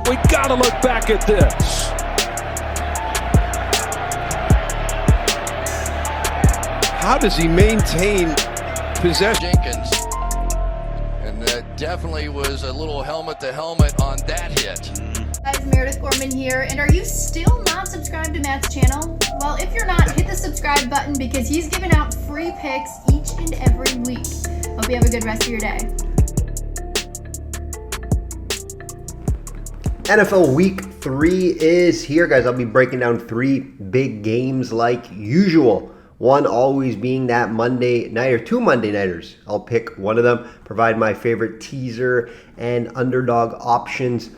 We gotta look back at this. How does he maintain possession? Jenkins, and that definitely was a little helmet-to-helmet on that hit. Guys, Meredith Gorman here, and are you still not subscribed to Matt's channel? Well, if you're not, hit the subscribe button because he's giving out free picks each and every week. Hope you have a good rest of your day. NFL Week 3 is here, guys. I'll be breaking down 3 big games like usual. One always being that Monday night, or 2 Monday nighters. I'll pick one of them, provide my favorite teaser and underdog options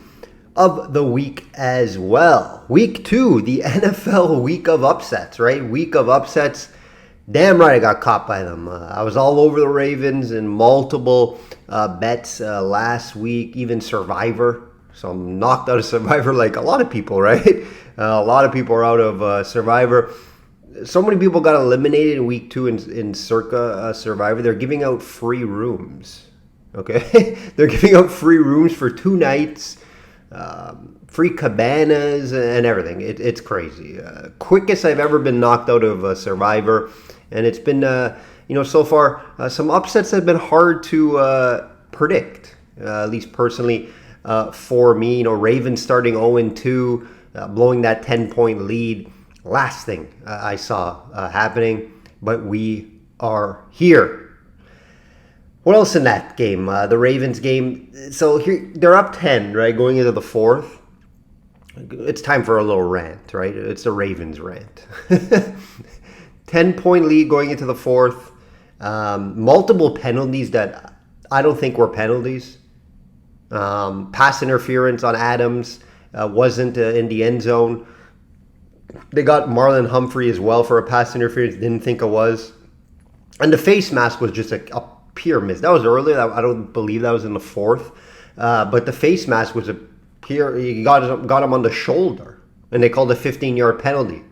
of the week as well. Week 2, the NFL week of upsets, right? Week of upsets. Damn right I got caught by them. I was all over the Ravens in multiple bets last week, even Survivor. So I'm knocked out of Survivor like a lot of people, right? A lot of people are out of Survivor. So many people got eliminated in week 2 in Circa Survivor. They're giving out free rooms, okay? They're giving out free rooms for 2 nights, free cabanas and everything. It's crazy. Quickest I've ever been knocked out of Survivor. And it's been, so far, some upsets that have been hard to predict, at least personally for me. Ravens starting 0-2, blowing that 10-point lead. Last thing I saw happening, but we are here. What else in that game? The Ravens game. So here they're up 10, right? Going into the 4th. It's time for a little rant, right? It's a Ravens rant. 10-point lead going into the 4th. Multiple penalties that I don't think were penalties. Pass interference on Adams wasn't in the end zone. They got Marlon Humphrey as well for a pass interference. Didn't think it was. And the face mask was just a pure miss. That was earlier. I don't believe that was in the 4th. But the face mask was a pure... He got him on the shoulder. And they called a 15-yard penalty.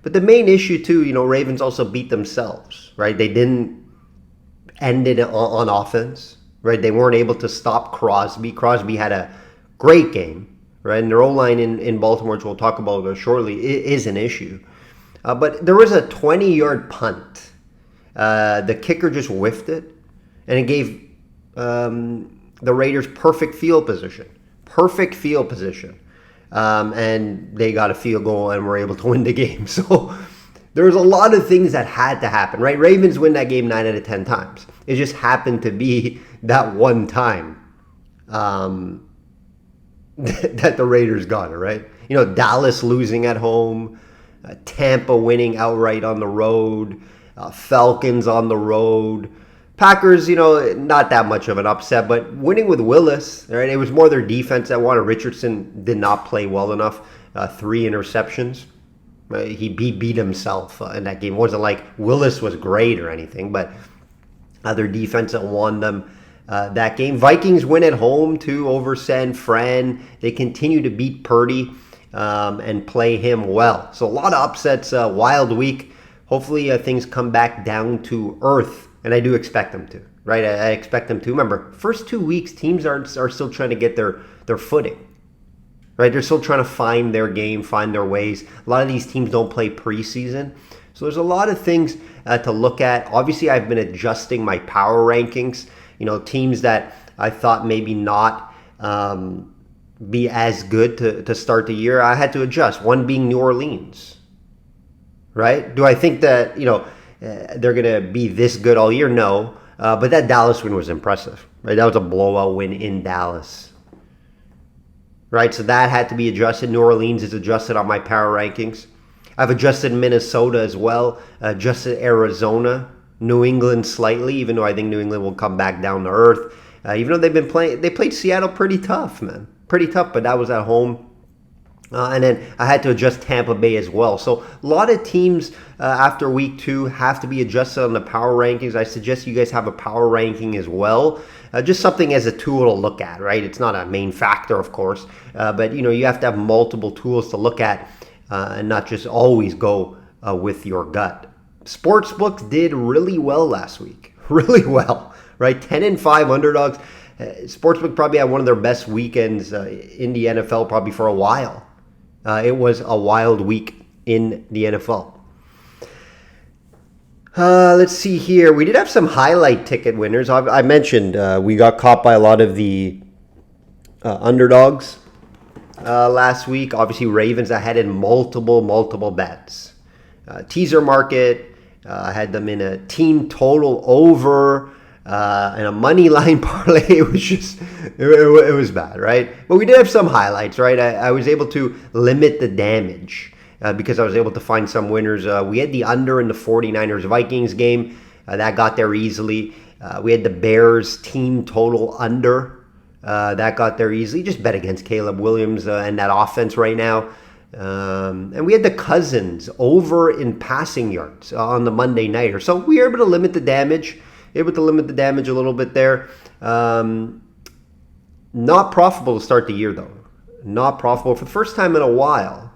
But the main issue, too, Ravens also beat themselves, right? They didn't end it on offense, right? They weren't able to stop Crosby. Crosby had a great game. Right, and their O-line in Baltimore, which we'll talk about shortly, is an issue. But there was a 20-yard punt. The kicker just whiffed it, and it gave the Raiders perfect field position. Perfect field position. And they got a field goal and were able to win the game. So there was a lot of things that had to happen, right? Ravens win that game 9 out of 10 times. It just happened to be that one time. That the Raiders got it, right? Dallas losing at home, Tampa winning outright on the road, Falcons on the road. Packers, not that much of an upset, but winning with Willis, right? It was more their defense that won. Richardson did not play well enough. 3 interceptions. He beat himself in that game. It wasn't like Willis was great or anything, but their defense that won them that game. Vikings win at home too over San Fran. They continue to beat Purdy and play him well. So a lot of upsets, wild week. Hopefully things come back down to earth, and I do expect them to, right? I expect them to. Remember, first 2 weeks, teams are still trying to get their footing, right? They're still trying to find their game, find their ways. A lot of these teams don't play preseason. So there's a lot of things to look at. Obviously, I've been adjusting my power rankings. Teams that I thought maybe not be as good to start the year, I had to adjust. One being New Orleans, right? Do I think that, they're going to be this good all year? No. But that Dallas win was impressive, right? That was a blowout win in Dallas, right? So that had to be adjusted. New Orleans is adjusted on my power rankings. I've adjusted Minnesota as well, adjusted Arizona. New England slightly, even though I think New England will come back down to earth. Even though they played Seattle pretty tough, man. Pretty tough, but that was at home. And then I had to adjust Tampa Bay as well. So a lot of teams after week 2 have to be adjusted on the power rankings. I suggest you guys have a power ranking as well. Just something as a tool to look at, right? It's not a main factor, of course. But, you have to have multiple tools to look at and not just always go with your gut. Sportsbooks did really well last week. Really well, right? 10-5 underdogs Sportsbook probably had one of their best weekends in the NFL probably for a while. It was a wild week in the NFL. Let's see here. We did have some highlight ticket winners. I mentioned we got caught by a lot of the underdogs last week. Obviously, Ravens, I had in multiple bets. Teaser market, I had them in a team total over and a money line parlay. It was just, it was bad, right? But we did have some highlights, right? I was able to limit the damage. Because I was able to find some winners. We had the under in the 49ers-Vikings game. That got there easily. We had the Bears team total under. That got there easily. Just bet against Caleb Williams and that offense right now. And we had the Cousins over in passing yards on the Monday nighter. So we were able to limit the damage. A little bit there. Not profitable to start the year, though. Not profitable for the first time in a while.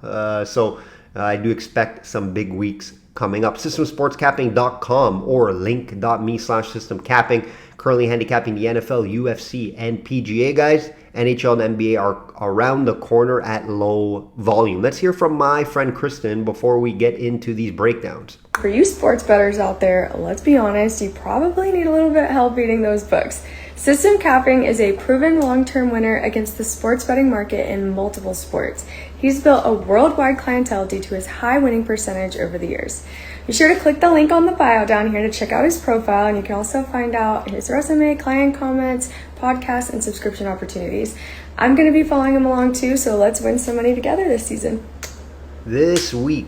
I do expect some big weeks coming up. Systemsportscapping.com or link.me/systemcapping. Currently handicapping the NFL, UFC, and PGA, guys. NHL and NBA are around the corner at low volume. Let's hear from my friend Kristen before we get into these breakdowns. For you sports bettors out there, let's be honest, you probably need a little bit of help beating those books. System Capping is a proven long-term winner against the sports betting market in multiple sports. He's built a worldwide clientele due to his high winning percentage over the years. Be sure to click the link on the bio down here to check out his profile, and you can also find out his resume, client comments, podcasts, and subscription opportunities. I'm going to be following him along too, so let's win some money together this season. This week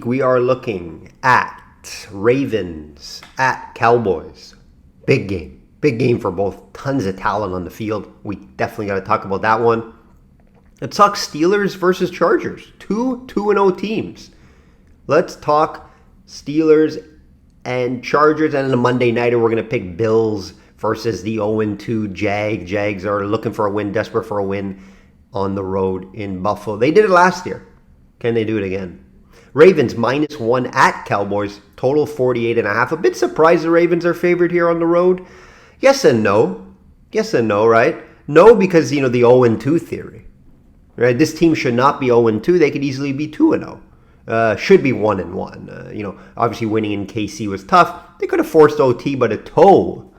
we are looking at Ravens at Cowboys. Big game for both. Tons of talent on the field. We definitely got to talk about that one. Let's talk Steelers versus Chargers. 2-0 teams. Let's talk Steelers and Chargers. And on a Monday nighter, we're going to pick Bills versus the 0-2 Jags. Jags are looking for a win, desperate for a win on the road in Buffalo. They did it last year. Can they do it again? Ravens -1 at Cowboys. Total 48.5. A bit surprised the Ravens are favored here on the road. Yes and no. Yes and no, right? No, because, the 0-2 theory. Right? This team should not be 0-2. They could easily be 2-0. Should be 1-1. Obviously winning in KC was tough. They could have forced OT, but a toe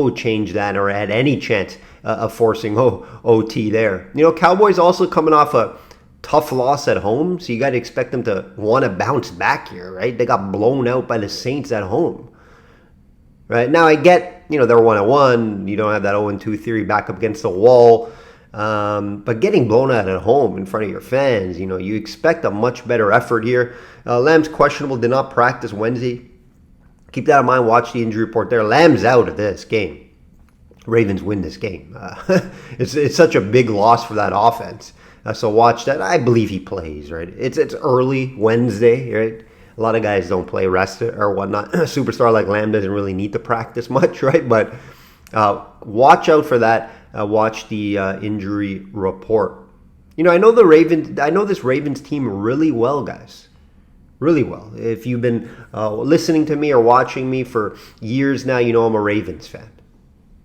changed that, or had any chance of forcing OT there. Cowboys also coming off a tough loss at home, so you got to expect them to want to bounce back here, right? They got blown out by the Saints at home. Right? Now I get, they're 1-1. You don't have that 0-2 theory back up against the wall. But getting blown out at home in front of your fans, you expect a much better effort here. Lamb's questionable, did not practice Wednesday. Keep that in mind. Watch the injury report there. Lamb's out of this game. Ravens win this game. It's such a big loss for that offense. So watch that. I believe he plays, right? It's early Wednesday, right? A lot of guys don't play rest or whatnot. A superstar like Lamb doesn't really need to practice much, right? But watch out for that. Watch the injury report. I know this Ravens team really well, guys. Really well. If you've been listening to me or watching me for years now, I'm a Ravens fan.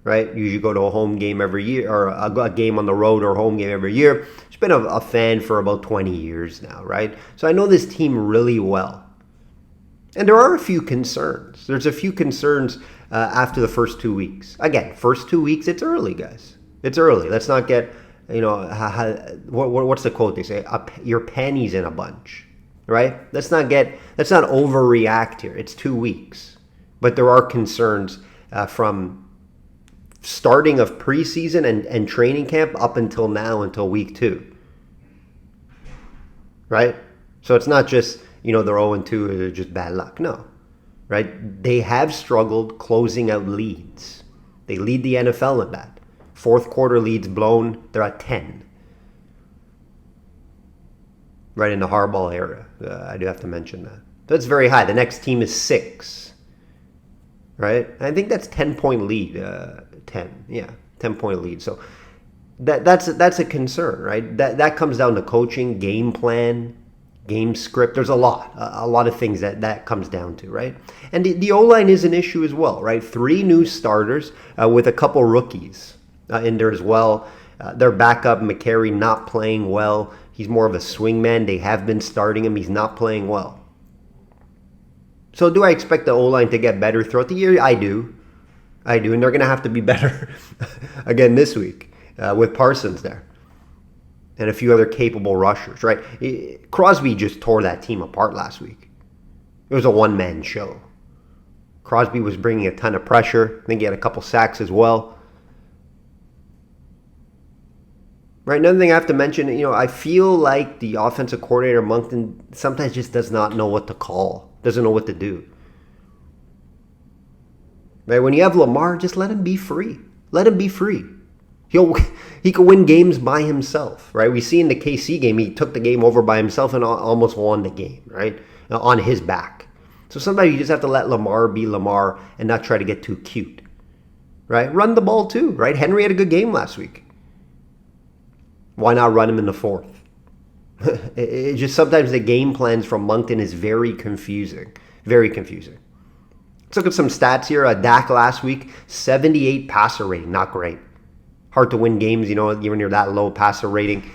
Right? Usually go to a home game every year, or a game on the road, or a home game every year. Just been a fan for about 20 years now, right? So I know this team really well. And there are a few concerns. There's a few concerns after the first 2 weeks. Again, first 2 weeks, it's early, guys. It's early. Let's not get, what's the quote they say? Your panties in a bunch, right? Let's not overreact here. It's 2 weeks. But there are concerns from starting of preseason and training camp up until now, until week 2. Right? So it's not just, they're 0-2 or they're just bad luck. No. Right? They have struggled closing out leads. They lead the NFL in that. Fourth quarter leads blown, they're at 10. Right in the Harbaugh era. I do have to mention that. That's very high. The next team is 6. Right? I think that's 10-point lead. 10-point lead. So that's a concern, right? That comes down to coaching, game plan, game script. There's a lot of things that comes down to, right? And the O-line is an issue as well, right? 3 new starters with a couple rookies in there as well. Their backup, McCary, not playing well. He's more of a swingman. They have been starting him. He's not playing well. So do I expect the O-line to get better throughout the year? I do. And they're going to have to be better again this week with Parsons there. And a few other capable rushers, right? Crosby just tore that team apart last week. It was a one-man show. Crosby was bringing a ton of pressure. I think he had a couple sacks as well. Right, another thing I have to mention, I feel like the offensive coordinator, Moncton, sometimes just does not know what to call. Doesn't know what to do. Right, when you have Lamar, just let him be free. Let him be free. He could win games by himself, right? We see in the KC game, he took the game over by himself and almost won the game, right? On his back. So sometimes you just have to let Lamar be Lamar and not try to get too cute, right? Run the ball too, right? Henry had a good game last week. Why not run him in the 4th? It just sometimes the game plans from Moncton is very confusing. Very confusing. Let's look at some stats here. Dak last week, 78 passer rating. Not great. Hard to win games, when you're that low passer rating.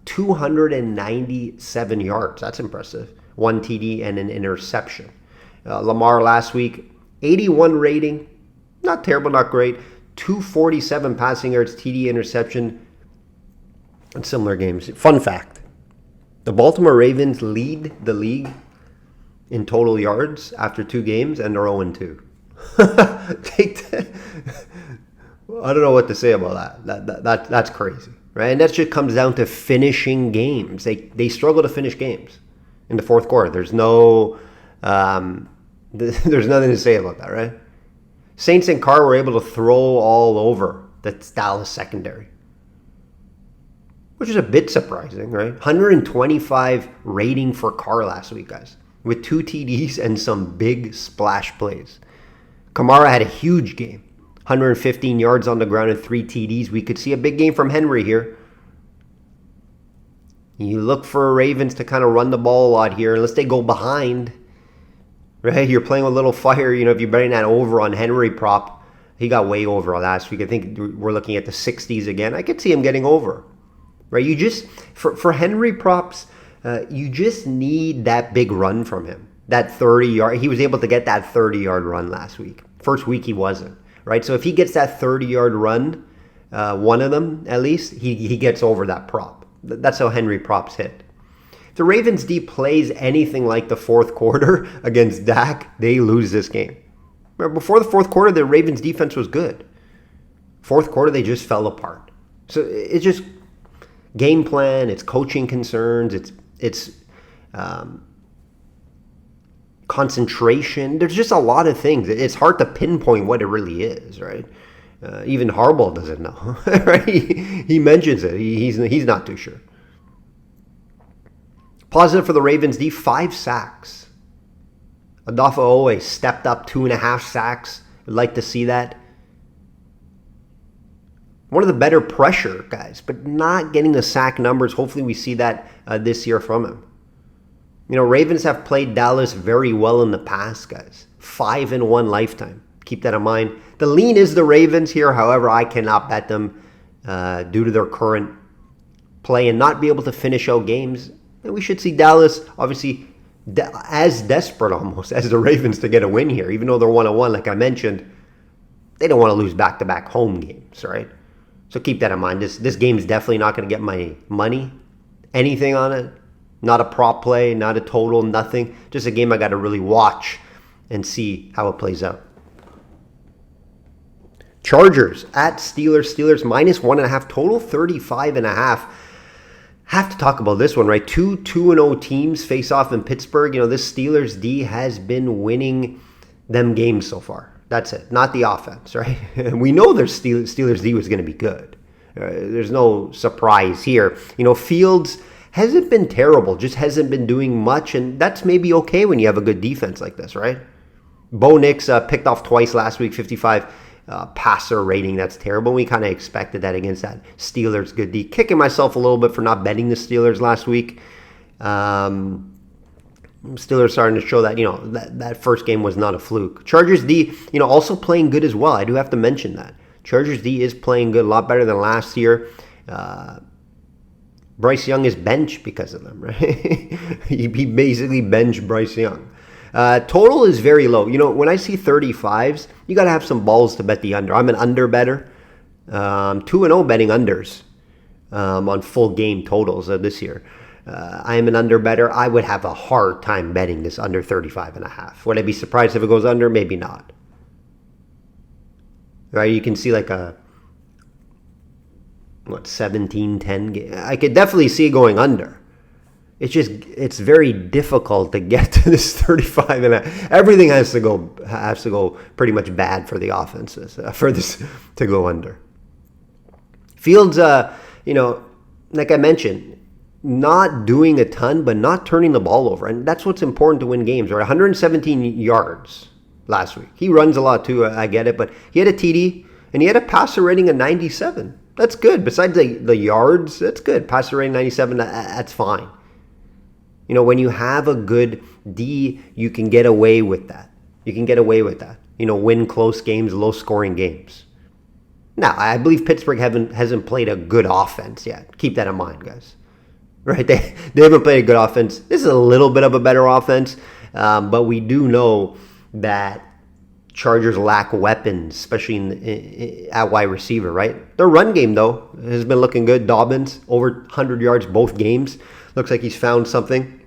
297 yards. That's impressive. 1 TD and an interception. Lamar last week, 81 rating. Not terrible, not great. 247 passing yards, TD, interception. And similar games. Fun fact. The Baltimore Ravens lead the league in total yards after 2 games, and they're 0-2. Take that. I don't know what to say about that. That's crazy, right? And that just comes down to finishing games. They struggle to finish games in the 4th quarter. There's there's nothing to say about that, right? Saints and Carr were able to throw all over the Dallas secondary, which is a bit surprising, right? 125 rating for Carr last week, guys, with 2 TDs and some big splash plays. Kamara had a huge game. 115 yards on the ground and 3 TDs. We could see a big game from Henry here. You look for Ravens to kind of run the ball a lot here, unless they go behind. Right? You're playing with a little fire. If you're betting that over on Henry prop, he got way over last week. I think we're looking at the 60s again. I could see him getting over. Right? You just, for Henry props, you just need that big run from him. That 30-yard. He was able to get that 30-yard run last week. First week he wasn't. Right, so if he gets that 30-yard run, one of them at least, he gets over that prop. That's how Henry props hit. If the Ravens D plays anything like the 4th quarter against Dak, they lose this game. Before the 4th quarter, the Ravens defense was good. 4th quarter, they just fell apart. So it's just game plan, it's coaching concerns, it's concentration. There's just a lot of things. It's hard to pinpoint what it really is, right? Even Harbaugh doesn't know, right? He mentions it. He's not too sure. Positive for the Ravens D, 5 sacks. Adolfo always stepped up 2.5 sacks. I'd like to see that. One of the better pressure guys, but not getting the sack numbers. Hopefully we see that this year from him. Ravens have played Dallas very well in the past, guys. 5-1 lifetime. Keep that in mind. The lean is the Ravens here. However, I cannot bet them due to their current play and not be able to finish out games. And we should see Dallas, obviously, as desperate almost as the Ravens to get a win here. Even though they're 1-1, like I mentioned, they don't want to lose back-to-back home games, right? So keep that in mind. This game is definitely not going to get my money, anything on it. Not a prop play, not a total, nothing. Just a game I got to really watch and see how it plays out. Chargers at Steelers. Steelers minus 1.5, total 35.5. Have to talk about this one, right? 2-0 teams face off in Pittsburgh. This Steelers D has been winning them games so far. That's it. Not the offense, right? We know their Steelers D was going to be good. There's no surprise here. Fields hasn't been terrible, just hasn't been doing much, and that's maybe okay when you have a good defense like this, right? Bo Nix picked off twice last week, 55 passer rating. That's terrible. We kind of expected that against that Steelers good D. Kicking myself a little bit for not betting the Steelers last week. Steelers starting to show that, that first game was not a fluke. Chargers D, also playing good as well. I do have to mention that. Chargers D is playing good, a lot better than last year. Bryce Young is benched because of them, right? he basically benched Bryce Young. Total is very low. When I see 35s, you got to have some balls to bet the under. I'm an under better. 2-0 betting unders on full game totals this year. I am an under better. I would have a hard time betting this under 35.5. Would I be surprised if it goes under? Maybe not. Right? You can see like a 17-10 game. I could definitely see it going under. It's very difficult to get to this 35.5. Everything has to go pretty much bad for the offenses for this to go under. Fields, like I mentioned, not doing a ton, but not turning the ball over. And that's what's important to win games, right? 117 yards last week. He runs a lot too, I get it, but he had a TD and he had a passer rating of 97. That's good. Besides the yards, that's good. Passer rating 97, that's fine. When you have a good D, you can get away with that. Win close games, low-scoring games. Now, I believe Pittsburgh hasn't played a good offense yet. Keep that in mind, guys. Right? They haven't played a good offense. This is a little bit of a better offense, but we do know that Chargers lack weapons, especially at wide receiver, right? Their run game, though, has been looking good. Dobbins, over 100 yards both games. Looks like he's found something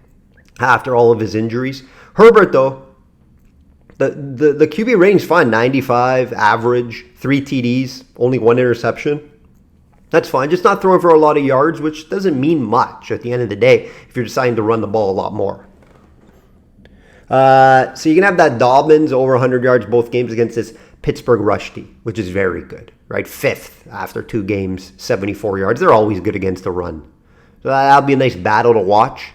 after all of his injuries. Herbert, though, the QB rating's fine. 95, average, 3 TDs, only 1 interception. That's fine. Just not throwing for a lot of yards, which doesn't mean much at the end of the day if you're deciding to run the ball a lot more. So you can have that Dobbins over 100 yards both games against this Pittsburgh rush D, which is very good, right? 5th after 2 games, 74 yards. They're always good against the run. So that'll be a nice battle to watch.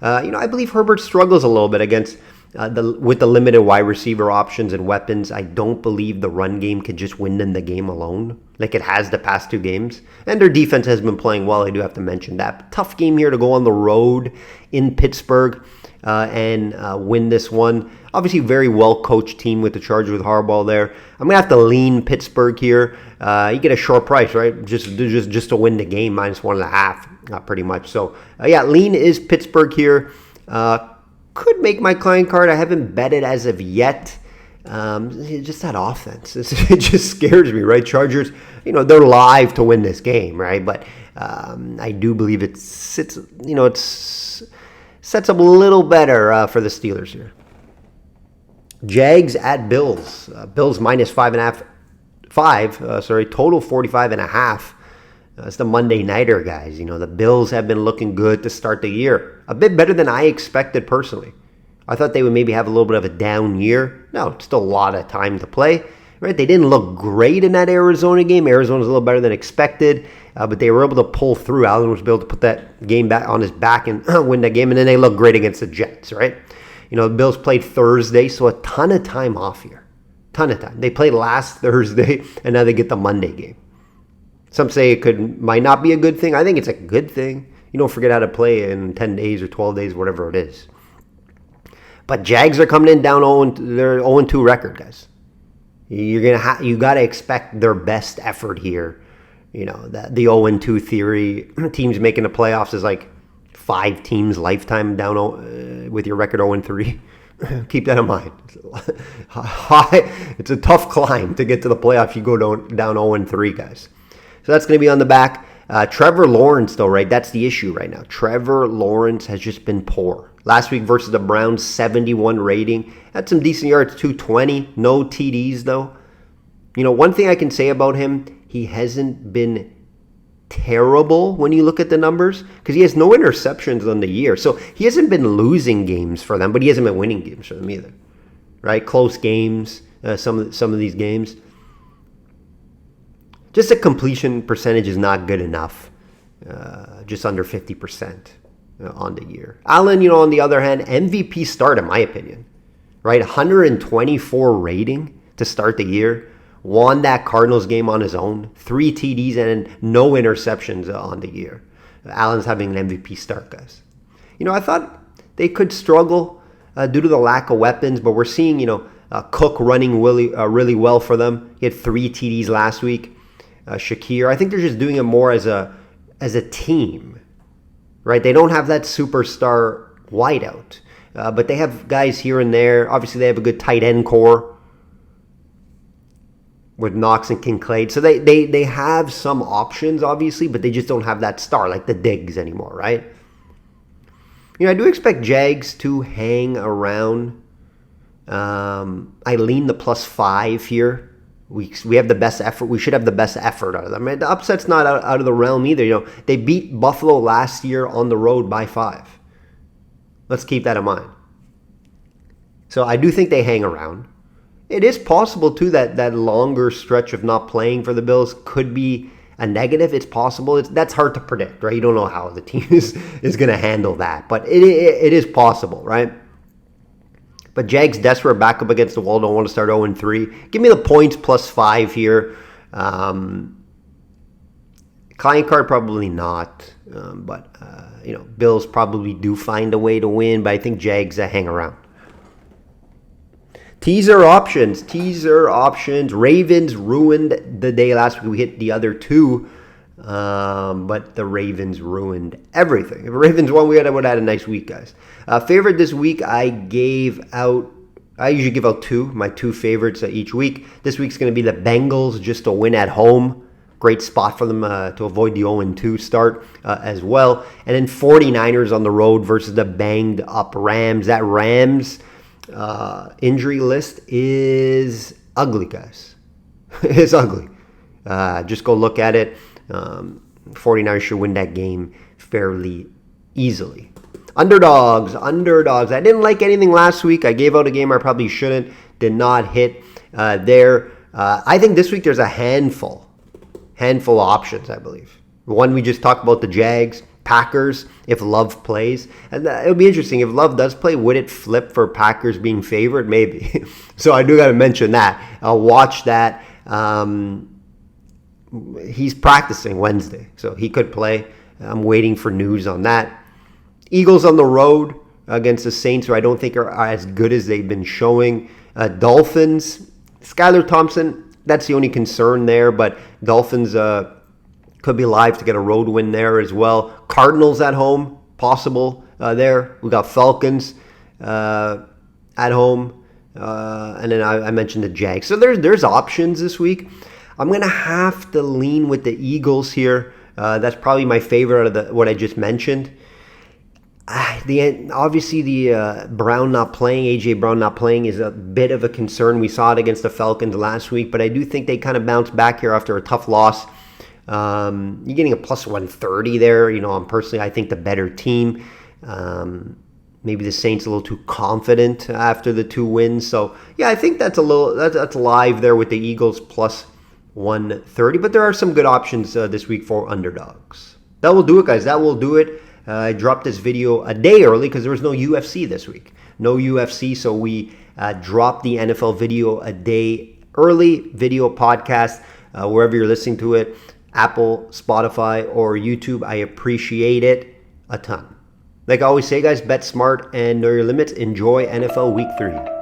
I believe Herbert struggles a little bit against with the limited wide receiver options and weapons. I don't believe the run game could just win them the game alone like it has the past 2 games. And their defense has been playing well. I do have to mention that. But tough game here to go on the road in Pittsburgh and win this one. Obviously, very well-coached team with the Chargers with Harbaugh there. I'm going to have to lean Pittsburgh here. You get a short price, right? Just to win the game, -1.5, pretty much. So, lean is Pittsburgh here. Could make my client card. I haven't bet it as of yet. Just that offense. It just scares me, right? Chargers, they're live to win this game, right? But I do believe it sets up a little better for the Steelers here. Jags at Bills. Bills -5.5. Total 45.5. It's the Monday Nighter, guys. The Bills have been looking good to start the year. A bit better than I expected personally. I thought they would maybe have a little bit of a down year. No, it's still a lot of time to play. Right? They didn't look great in that Arizona game. Arizona's a little better than expected, but they were able to pull through. Allen was able to put that game back on his back and win that game, and then they looked great against the Jets, right? The Bills played Thursday, so a ton of time off here. Ton of time. They played last Thursday, and now they get the Monday game. Some say it might not be a good thing. I think it's a good thing. You don't forget how to play in 10 days or 12 days, whatever it is. But Jags are coming in down 0-2. They're 0-2 record, guys. You got to expect their best effort here. The 0-2 theory. Teams making the playoffs is like 5 teams lifetime down with your record 0-3. Keep that in mind. It's a tough climb to get to the playoffs. You go down 0-3, guys. So that's going to be on the back. Trevor Lawrence, though, right? That's the issue right now. Trevor Lawrence has just been poor. Last week versus the Browns, 71 rating. Had some decent yards, 220. No TDs, though. One thing I can say about him, he hasn't been terrible when you look at the numbers because he has no interceptions on the year. So he hasn't been losing games for them, but he hasn't been winning games for them either. Right? Close games, some of these games. Just the completion percentage is not good enough. Just under 50% on the year. Allen, on the other hand, MVP start in my opinion. Right? 124 rating to start the year. Won that Cardinals game on his own. 3 TDs and no interceptions on the year. Allen's having an MVP start, guys. I thought they could struggle due to the lack of weapons, but we're seeing, Cook running really well for them. He had 3 TDs last week. Shakir, I think they're just doing it more as a team, right? They don't have that superstar wideout, but they have guys here and there. Obviously, they have a good tight end core with Knox and Kincaid. So they have some options, obviously, but they just don't have that star like the Diggs anymore, right? I do expect Jags to hang around. I lean the +5 here. We have the best effort. We should have the best effort out of them. The upset's not out of the realm either. They beat Buffalo last year on the road by 5. Let's keep that in mind. So I do think they hang around. It is possible, too, that longer stretch of not playing for the Bills could be a negative. It's possible. That's hard to predict, right? You don't know how the team is going to handle that. But it is possible, right? But Jags desperate back up against the wall. Don't want to start 0-3. Give me the points +5 here. Client card, probably not. But Bills probably do find a way to win. But I think Jags hang around. Teaser options. Ravens ruined the day last week. We hit the other 2. But the Ravens ruined everything. If the Ravens won, we would have had a nice week, guys. Favorite this week, I usually give out 2, my 2 favorites each week. This week's going to be the Bengals just to win at home. Great spot for them to avoid the 0-2 start as well. And then 49ers on the road versus the banged up Rams. That Rams injury list is ugly, guys. It's ugly. Just go look at it. 49ers should win that game fairly easily. Underdogs. I didn't like anything last week. I gave out a game I probably shouldn't. Did not hit there. I think this week there's a handful of options, I believe. One we just talked about, the Jags, Packers, if Love plays. And it'll be interesting. If Love does play, would it flip for Packers being favored? Maybe. So I do got to mention that. I'll watch that. He's practicing Wednesday, so he could play. I'm waiting for news on that. Eagles on the road against the Saints, who I don't think are as good as they've been showing. Dolphins, Skylar Thompson, that's the only concern there, but Dolphins could be live to get a road win there as well. Cardinals at home, possible there. We got Falcons at home, and then I mentioned the Jags. So there's options this week. I'm going to have to lean with the Eagles here. That's probably my favorite out of what I just mentioned. Obviously, the Brown not playing, A.J. Brown not playing is a bit of a concern. We saw it against the Falcons last week, but I do think they kind of bounced back here after a tough loss. You're getting a +130 there. I think the better team. Maybe the Saints a little too confident after the 2 wins. So, yeah, I think that's live there with the Eagles +130. But there are some good options this week for underdogs. That will do it, guys. That will do it. I dropped this video a day early because there was no UFC this week. No UFC, so we dropped the NFL video a day early. Video podcast, wherever you're listening to it, Apple, Spotify, or YouTube. I appreciate it a ton. Like I always say, guys, bet smart and know your limits. Enjoy NFL Week 3.